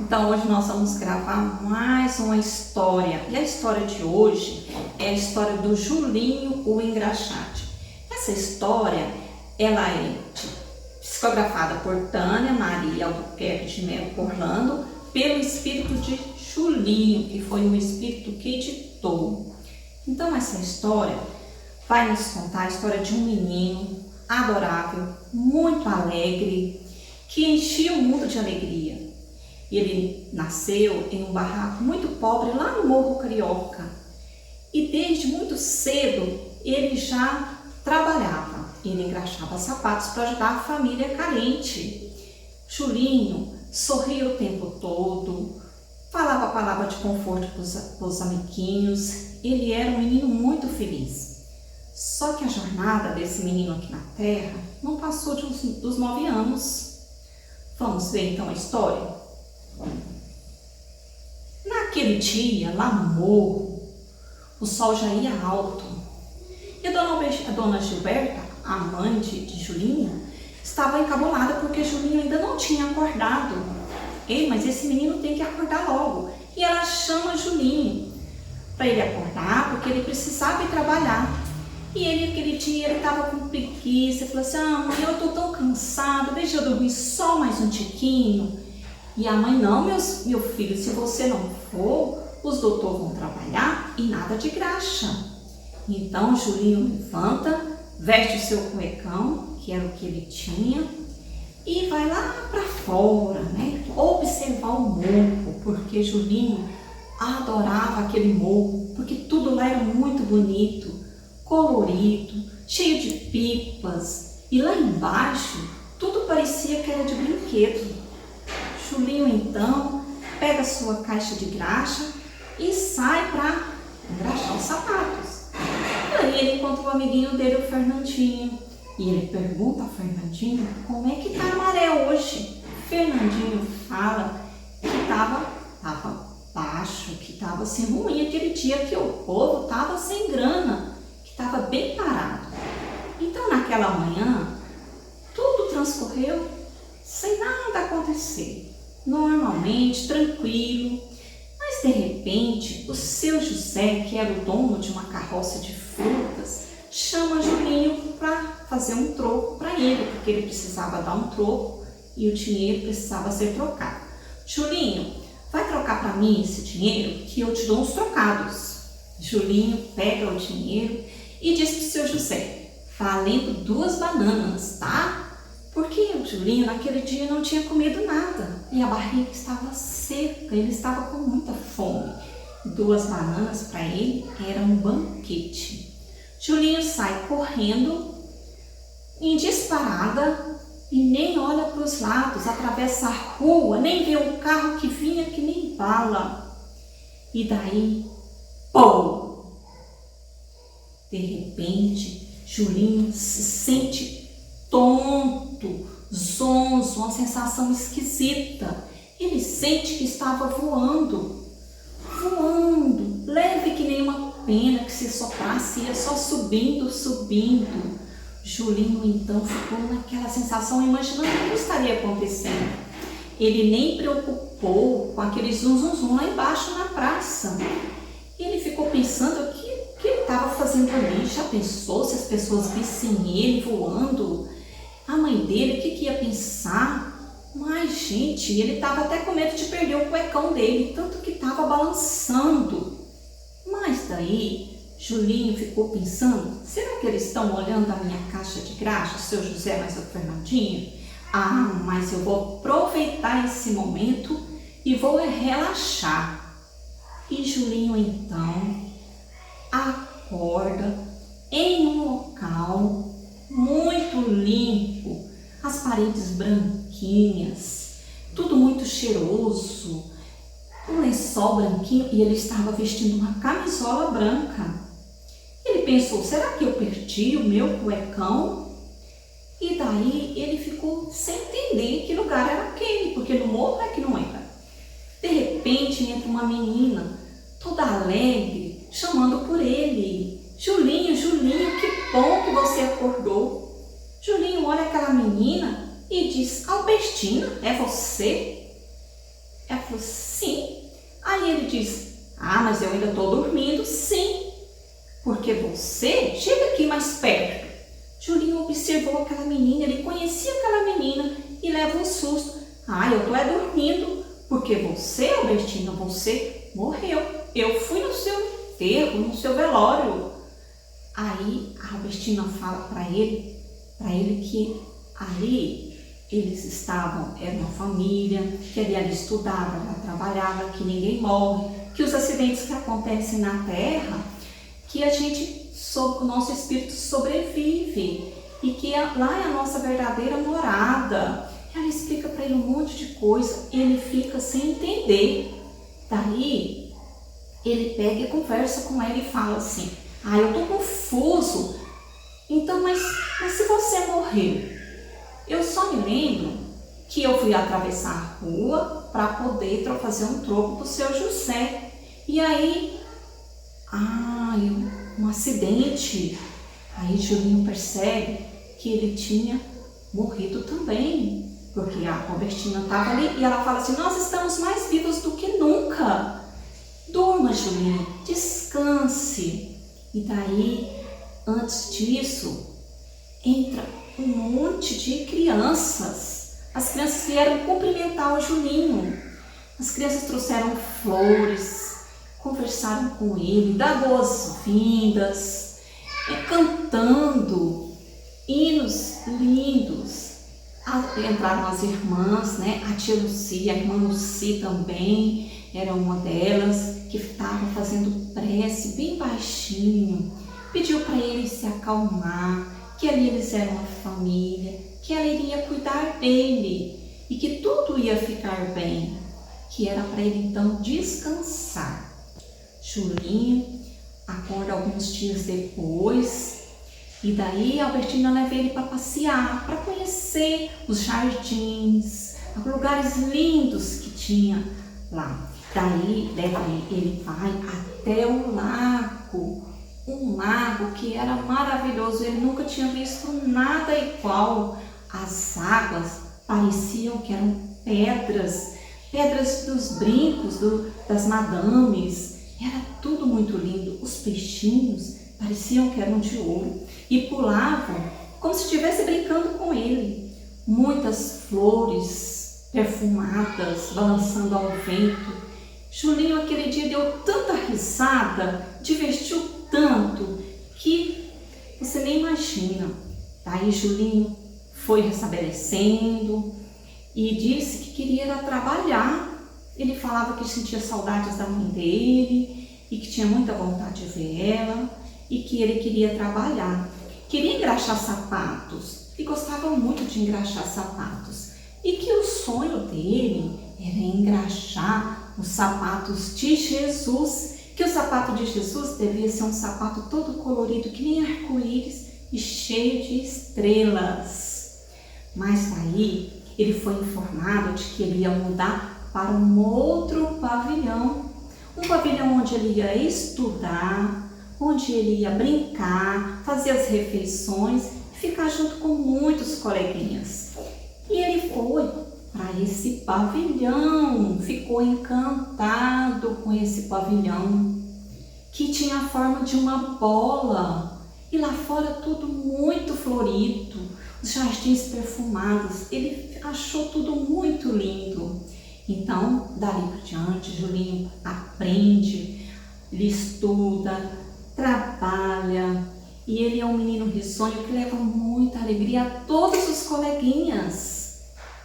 Então hoje nós vamos gravar mais uma história. E a história de hoje é a história do Julinho o Engraxate. Essa história, ela é psicografada por Tânia Maria Albuquerque de Melo Orlando, pelo espírito de Julinho, que foi o espírito que ditou. Então essa história vai nos contar a história de um menino adorável, muito alegre, que enchia o mundo de alegria. Ele nasceu em um barraco muito pobre lá no Morro Carioca e desde muito cedo ele já trabalhava. Ele engraxava sapatos para ajudar a família carente. Julinho sorria o tempo todo, falava a palavra de conforto para os amiguinhos. Ele era um menino muito feliz. Só que a jornada desse menino aqui na Terra não passou dos 9 anos. Vamos ver então a história? Naquele dia, lá no morro, o sol já ia alto e a dona Gilberta, a mãe de Julinho, estava encabulada porque Julinho ainda não tinha acordado. Ei, mas esse menino tem que acordar logo. E ela chama Julinho para ele acordar porque ele precisava ir trabalhar. E ele, aquele dia, ele estava com preguiça, falou assim: mãe, eu estou tão cansado, deixa eu dormir só mais um tiquinho. E a mãe: não, meu filho, se você não for, os doutores vão trabalhar e nada de graxa. Então Julinho levanta, veste o seu cuecão, que era o que ele tinha, e vai lá para fora, né? Observar o morro, porque Julinho adorava aquele morro, porque tudo lá era muito bonito, colorido, cheio de pipas, e lá embaixo tudo parecia que era de brinquedo. Julinho então pega sua caixa de graxa e sai para engraxar os sapatos. E aí ele encontra o amiguinho dele, o Fernandinho, e ele pergunta ao Fernandinho como é que tá a maré hoje. Fernandinho fala que estava baixo, que estava assim ruim aquele dia, que o povo estava sem grana, que estava bem parado. Então naquela manhã tudo transcorreu sem nada acontecer. Normalmente, tranquilo, mas de repente o seu José, que era o dono de uma carroça de frutas, chama Julinho para fazer um troco para ele, porque ele precisava dar um troco e o dinheiro precisava ser trocado. Julinho, vai trocar para mim esse dinheiro que eu te dou uns trocados. Julinho pega o dinheiro e diz para o seu José: valendo 2 bananas, tá? Porque o Julinho naquele dia não tinha comido nada e a barriga estava seca, ele estava com muita fome. 2 bananas para ele era um banquete. Julinho sai correndo em disparada e nem olha para os lados, atravessa a rua, nem vê o carro que vinha que nem bala. E daí, pô! De repente, Julinho se sente tonto, zonzo, uma sensação esquisita. Ele sente que estava voando, leve que nem uma pena que se soprasse, ia só subindo. Julinho então ficou naquela sensação, imaginando o que estaria acontecendo. Ele nem preocupou com aquele zum lá embaixo na praça. Ele ficou pensando o que ele estava fazendo ali. Já pensou se as pessoas vissem ele voando? A mãe dele, o que ia pensar? Mas, gente, ele estava até com medo de perder o cuecão dele, tanto que estava balançando. Mas daí, Julinho ficou pensando: será que eles estão olhando a minha caixa de graxa, o seu José mais o Fernandinho? Mas eu vou aproveitar esse momento e vou relaxar. E Julinho então acorda em um local muito limpo, as paredes branquinhas, tudo muito cheiroso, um lençol branquinho, e ele estava vestindo uma camisola branca. Ele pensou: será que eu perdi o meu cuecão? E daí ele ficou sem entender que lugar era aquele, porque no morro é que não era. De repente entra uma menina, toda alegre, chamando por ele: Julinho, que bom que você acordou. Julinho olha aquela menina e diz: Albertina, é você? Ela falou, sim. Aí ele disse, ah, mas eu ainda estou dormindo, sim. Porque você chega aqui mais perto. Julinho observou aquela menina, ele conhecia aquela menina e leva um susto. Ah, eu estou dormindo, porque você, Albertina, você morreu. Eu fui no seu enterro, no seu velório. Aí a Albertina fala para ele que ali eles estavam, era uma família, que ali ela estudava, ela trabalhava, que ninguém morre, que os acidentes que acontecem na Terra, que a gente, o nosso espírito sobrevive e que lá é a nossa verdadeira morada. Ela explica para ele um monte de coisa e ele fica sem entender. Daí ele pega e conversa com ela e fala assim, ah, eu tô confuso. Então, mas se você morreu, eu só me lembro que eu fui atravessar a rua para poder fazer um troco pro seu José. E aí, um acidente. Aí Julinho percebe que ele tinha morrido também, porque a Robertina estava ali e ela fala assim, nós estamos mais vivos do que nunca. Durma, Julinho, descanse. E daí, antes disso, entra um monte de crianças. As crianças vieram cumprimentar o Julinho. As crianças trouxeram flores, conversaram com ele, dar boas-vindas, cantando hinos lindos. Entraram as irmãs, né? A tia Lucia, a irmã Lucy também era uma delas, que estava fazendo prece bem baixinho. Pediu para ele se acalmar, que ali eles eram uma família, que ela iria cuidar dele e que tudo ia ficar bem, que era para ele então descansar. Julinho acorda alguns dias depois e daí a Albertina leva ele para passear, para conhecer os jardins, lugares lindos que tinha lá. Daí ele vai até o lago, um lago que era maravilhoso, ele nunca tinha visto nada igual. As águas pareciam que eram pedras dos brincos das madames, era tudo muito lindo. Os peixinhos pareciam que eram de ouro e pulavam como se estivesse brincando com ele. Muitas flores perfumadas balançando ao vento. Julinho aquele dia deu tanta risada, divertiu tanto que você nem imagina. Daí Julinho foi restabelecendo e disse que queria ir trabalhar. Ele falava que sentia saudades da mãe dele e que tinha muita vontade de ver ela e que ele queria trabalhar. Queria engraxar sapatos e gostava muito de engraxar sapatos. E que o sonho dele era engraxar os sapatos de Jesus, que o sapato de Jesus devia ser um sapato todo colorido, que nem arco-íris e cheio de estrelas. Mas daí ele foi informado de que ele ia mudar para um outro pavilhão, um pavilhão onde ele ia estudar, onde ele ia brincar, fazer as refeições e ficar junto com muitos coleguinhas. E ele foi para esse pavilhão, ficou encantado com esse pavilhão, que tinha a forma de uma bola, e lá fora tudo muito florido, os jardins perfumados, ele achou tudo muito lindo. Então, dali por diante, Julinho aprende, ele estuda, trabalha, e ele é um menino risonho que leva muita alegria a todos os coleguinhas.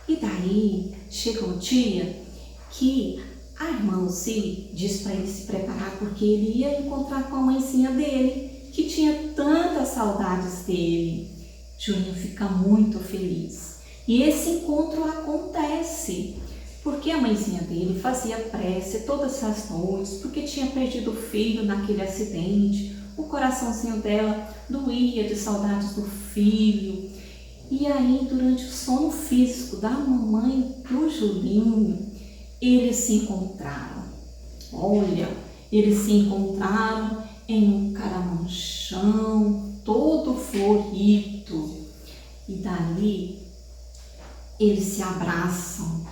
E daí chega um dia que a irmã Lucy diz para ele se preparar, porque ele ia encontrar com a mãezinha dele, que tinha tantas saudades dele. Julinho fica muito feliz. E esse encontro acontece porque a mãezinha dele fazia prece todas as noites, porque tinha perdido o filho naquele acidente. O coraçãozinho dela doía de saudades do filho. E aí, durante o sono físico da mamãe e do Julinho, eles se encontraram. Olha, eles se encontraram em um caramanchão todo florido. E dali, eles se abraçam.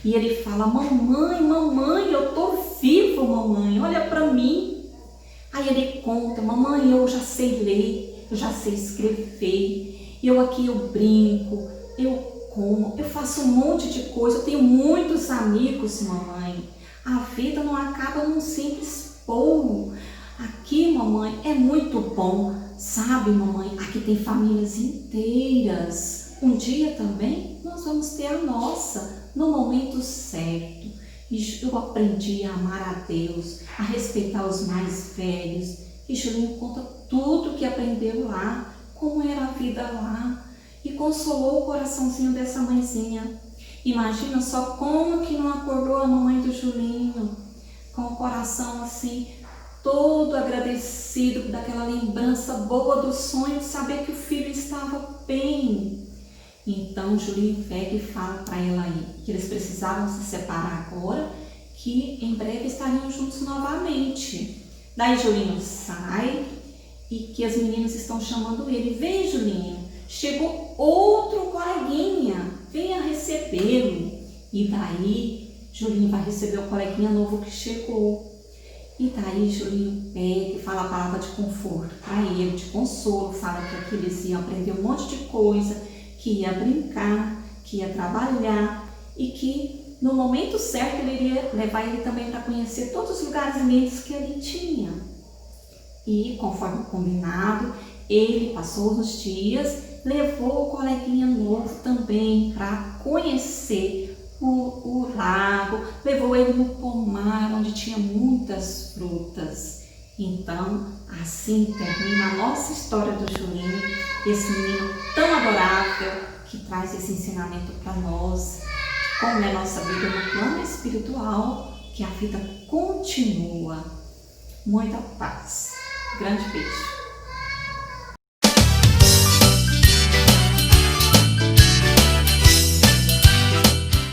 E ele fala: mamãe, mamãe, eu tô vivo, mamãe, olha para mim. Aí ele conta: mamãe, eu já sei ler, eu já sei escrever, eu brinco, eu como, eu faço um monte de coisa, eu tenho muitos amigos, mamãe. A vida não acaba num simples pulo. Aqui, mamãe, é muito bom, sabe, mamãe? Aqui tem famílias inteiras. Um dia também nós vamos ter a nossa, no momento certo. E eu aprendi a amar a Deus, a respeitar os mais velhos. E Julinho conta tudo que aprendeu lá, como era a vida lá. E consolou o coraçãozinho dessa mãezinha. Imagina só como que não acordou a mamãe do Julinho, com o coração assim, todo agradecido daquela lembrança boa do sonho de saber que o filho estava bem. Então Julinho pega e fala para ela aí que eles precisavam se separar agora, que em breve estariam juntos novamente. Daí Julinho sai e que as meninas estão chamando ele. Vem, Julinho, chegou outro coleguinha, venha recebê-lo. E daí Julinho vai receber o coleguinha novo que chegou. E daí Julinho pega e fala a palavra de conforto para ele, de consolo, fala que aqui eles iam aprender um monte de coisa, que ia brincar, que ia trabalhar e que no momento certo ele iria levar ele também para conhecer todos os lugares lindos que ele tinha. E conforme combinado, ele passou uns dias, levou o coleguinha novo também para conhecer o lago, levou ele no pomar onde tinha muitas frutas. Então, assim termina a nossa história do Julinho, esse menino tão adorável que traz esse ensinamento para nós, como é a nossa vida no plano espiritual, que a vida continua. Muita paz. Grande beijo.